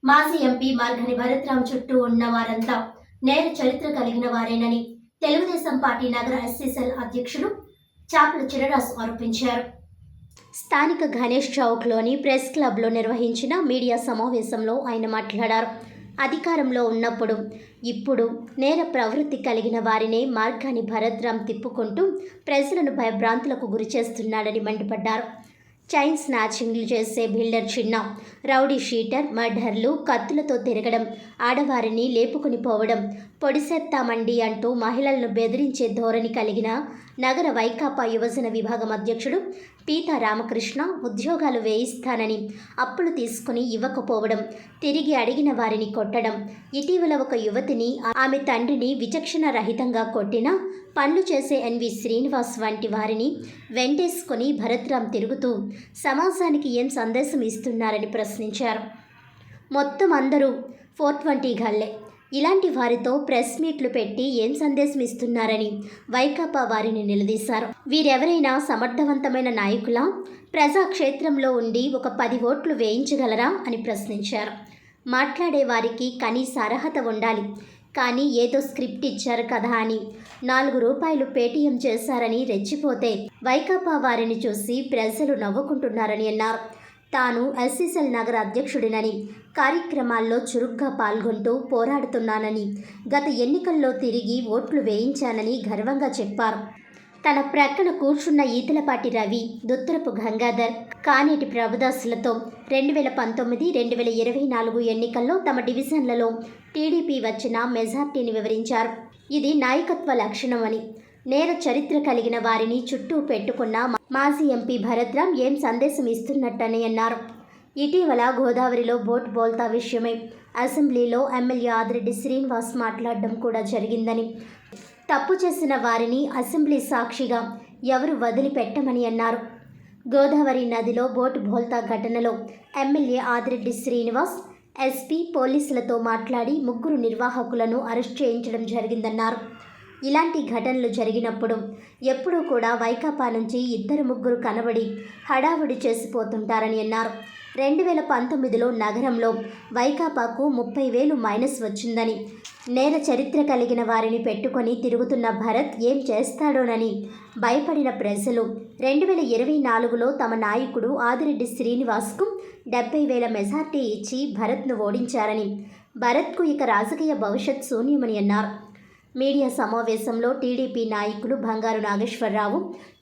మాజీ ఎంపీ మార్గని భరత్రాం చుట్టూ ఉన్న వారంతా నేర చరిత్ర కలిగిన వారేనని తెలుగుదేశం పార్టీ నగర ఎస్సీసెల్ అధ్యక్షుడు చాపల చినరాజు ఆరోపించారు. స్థానిక గణేష్ చౌక్లోని ప్రెస్ క్లబ్లో నిర్వహించిన మీడియా సమావేశంలో ఆయన మాట్లాడారు. అధికారంలో ఉన్నప్పుడు ఇప్పుడు నేర ప్రవృత్తి కలిగిన వారినే మార్గాని భరత్రాం తిప్పుకుంటూ ప్రజలను భయభ్రాంతులకు గురిచేస్తున్నాడని మండిపడ్డారు. చైన్ స్నాచింగ్లు చేసే బిల్డర్ చిన్న, రౌడీ షీటర్, మర్డర్లు, కత్తులతో తిరగడం, ఆడవారిని లేపుకుని పోవడం, పొడిసేత్తామండి అంటూ మహిళలను బెదిరించే ధోరణి కలిగిన నగర వైకాపా యువజన విభాగం అధ్యక్షుడు పీతా రామకృష్ణ ఉద్యోగాలు వేయిస్తానని అప్పులు తీసుకుని ఇవ్వకపోవడం, తిరిగి అడిగిన వారిని కొట్టడం, ఇటీవల ఒక యువతిని ఆమె తండ్రిని విచక్షణ రహితంగా కొట్టిన పనులు చేసే ఎన్వి శ్రీనివాస్ వంటి వారిని వెంటేసుకొని భరత్రాం తిరుగుతూ సమాజానికి ఏం సందేశం ఇస్తున్నారని ప్రశ్నించారు. మొత్తం అందరూ 420 గల్లే. ఇలాంటి వారితో ప్రెస్ మీట్లు పెట్టి ఏం సందేశం ఇస్తున్నారని వైకాపా వారిని నిలదీశారు. వీరెవరైనా సమర్థవంతమైన నాయకులా? ప్రజాక్షేత్రంలో ఉండి ఒక 10 ఓట్లు వేయించగలరా అని ప్రశ్నించారు. మాట్లాడే వారికి కనీస అర్హత ఉండాలి. కానీ ఏదో స్క్రిప్ట్ ఇచ్చారు కదా అని 4 రూపాయలు పేటీఎం చేశారని రెచ్చిపోతే వైకాపా వారిని చూసి ప్రజలు నవ్వుకుంటున్నారని అన్నారు. తాను ఎస్సీసెల్ నగర అధ్యక్షుడినని, కార్యక్రమాల్లో చురుగ్గా పాల్గొంటూ పోరాడుతున్నానని, గత ఎన్నికల్లో తిరిగి ఓట్లు వేయించానని గర్వంగా చెప్పారు. తన ప్రక్కన కూర్చున్న ఈతలపాటి రవి, దుత్తరపు గంగాధర్, కానేటి ప్రభుదాసులతో 2019-2024 ఎన్నికల్లో తమ డివిజన్లలో టీడీపీ వచ్చిన మెజార్టీని వివరించారు. ఇది నాయకత్వ లక్షణమని, నేర చరిత్ర కలిగిన వారిని చుట్టూ పెట్టుకున్న మాజీ ఎంపీ భరత్రాం ఏం సందేశం ఇస్తున్నట్టని అన్నారు. ఇటీవల గోదావరిలో బోట్ బోల్తా విషయమై అసెంబ్లీలో ఎమ్మెల్యే ఆదిరెడ్డి శ్రీనివాస్ మాట్లాడడం కూడా జరిగిందని, తప్పు చేసిన వారిని అసెంబ్లీ సాక్షిగా ఎవరు వదిలిపెట్టమని అన్నారు. గోదావరి నదిలో బోటు బోల్తా ఘటనలో ఎమ్మెల్యే ఆదిరెడ్డి శ్రీనివాస్ ఎస్పీ పోలీసులతో మాట్లాడి 3 నిర్వాహకులను అరెస్ట్ చేయించడం జరిగిందన్నారు. ఇలాంటి ఘటనలు జరిగినప్పుడు ఎప్పుడూ కూడా వైకాపా నుంచి 2-3 కనబడి హడావుడి చేసిపోతుంటారని అన్నారు. 2019లో నగరంలో వైకాపాకు 30,000 మైనస్ వచ్చిందని, నేర చరిత్ర కలిగిన వారిని పెట్టుకొని తిరుగుతున్న భరత్ ఏం చేస్తాడోనని భయపడిన ప్రజలు 2024లో తమ నాయకుడు ఆదిరెడ్డి శ్రీనివాస్కు 70,000 మెజార్టీ ఇచ్చి భరత్ను ఓడించారని, భరత్కు ఇక రాజకీయ భవిష్యత్ శూన్యమని అన్నారు. మీడియా సమావేశంలో టీడీపీ నాయకులు బంగారు నాగేశ్వరరావు,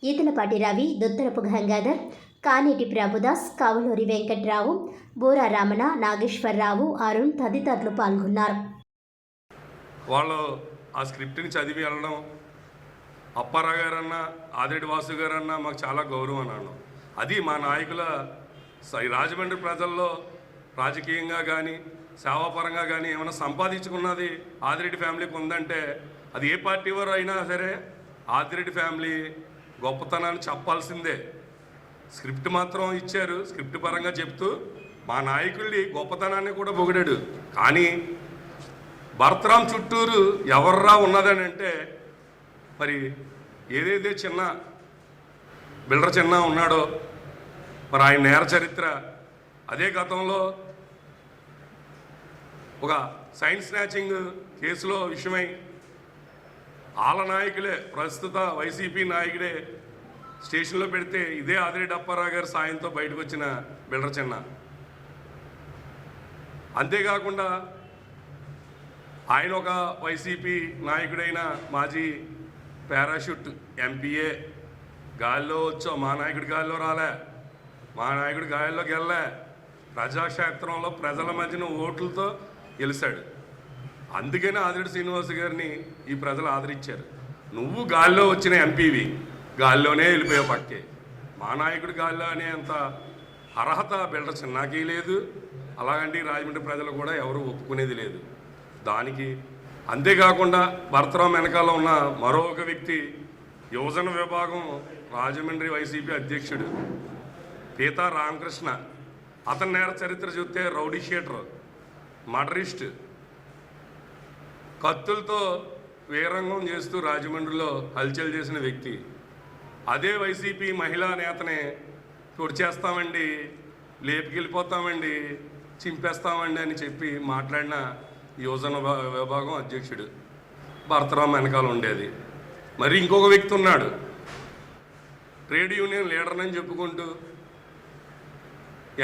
ఈతలపాటి రవి, దుత్తరపు గంగాధర్, కానేటి ప్రభుదాస్, కావులూరి వెంకట్రావు, బూరా రమణ, నాగేశ్వరరావు, అరుణ్ తదితరులు పాల్గొన్నారు. వాళ్ళు ఆ స్క్రిప్ట్ని చదివి వెళ్ళడం, అప్పారావు గారన్నా ఆదిరెడ్డి వాసు గారన్నా మాకు చాలా గౌరవం అన్నాను. అది మా నాయకుల రాజమండ్రి ప్రజల్లో రాజకీయంగా కానీ సేవాపరంగా కానీ ఏమైనా సంపాదించుకున్నది ఆదిరెడ్డి ఫ్యామిలీకి ఉందంటే అది ఏ పార్టీ వారు అయినా సరే ఆదిరెడ్డి ఫ్యామిలీ గొప్పతనాన్ని చెప్పాల్సిందే. స్క్రిప్ట్ మాత్రం ఇచ్చారు, స్క్రిప్ట్ పరంగా చెప్తూ మా నాయకుడి గొప్పతనాన్ని కూడా పొగిడాడు. కానీ భరత్రాం చుట్టూరు ఎవర్రా ఉన్నదని అంటే మరి ఏదైతే చిన్న బిల్డర్ చిన్న ఉన్నాడో మరి ఆయన నేర చరిత్ర, అదే గతంలో ఒక సైన్ స్నాచింగ్ కేసులో విషయమై ఆల నాయకులే, ప్రస్తుత వైసీపీ నాయకుడే స్టేషన్లో పెడితే ఇదే ఆదిరెడ్డి అప్పారావు గారి సాయంతో బయటకు వచ్చిన బిల్డర్ చిన్న. అంతేకాకుండా ఆయన ఒక వైసీపీ నాయకుడైన మాజీ పారాషూట్ ఎంపీఏ. గాలిలో వచ్చాం, మా నాయకుడి గాలిలో రాలే, మా నాయకుడి గాలిలోకి వెళ్ళలే. ప్రజాక్షేత్రంలో ప్రజల మధ్యన ఓట్లతో గెలిచాడు. అందుకనే ఆదిరెడ్డి శ్రీనివాస్ గారిని ఈ ప్రజలు ఆదరించారు. నువ్వు గాల్లో వచ్చిన ఎంపీవి, గాల్లోనే వెళ్ళిపోయావు పక్కే. మా నాయకుడి గాల్లో అనే అంత అర్హత బిల్డర్ చిన్నాకి లేదు, అలాగంటే రాజమండ్రి ప్రజలు కూడా ఎవరు ఒప్పుకునేది లేదు దానికి. అంతేకాకుండా భరత్రాం వెనకాల ఉన్న మరొక వ్యక్తి యువజన విభాగం రాజమండ్రి వైసీపీ అధ్యక్షుడు పీతా రామకృష్ణ. అతని నేర చరిత్ర చూస్తే రౌడీ షీటర్, మర్డరిస్ట్, కత్తులతో వీరంగం చేస్తూ రాజమండ్రిలో హల్చల్ చేసిన వ్యక్తి. అదే వైసీపీ మహిళా నేతనే పొడి చేస్తామండి, లేపుకెళ్ళిపోతామండి, చింపేస్తామండి అని చెప్పి మాట్లాడిన యువజన విభాగం అధ్యక్షుడు భరతరాం వెనకాల ఉండేది. మరి ఇంకొక వ్యక్తి ఉన్నాడు, ట్రేడ్ యూనియన్ లీడర్ అని చెప్పుకుంటూ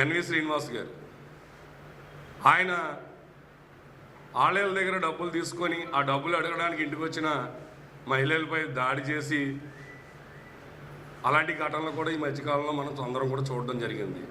ఎన్వి శ్రీనివాస్ గారు. ఆయన ఆళ్ళ దగ్గర డబ్బులు తీసుకొని ఆ డబ్బులు అడగడానికి ఇంటికి వచ్చిన మహిళలపై దాడి చేసి అలాంటి ఘటనలు కూడా ఈ మధ్యకాలంలో మనం అందరం కూడా చూడడం జరిగింది.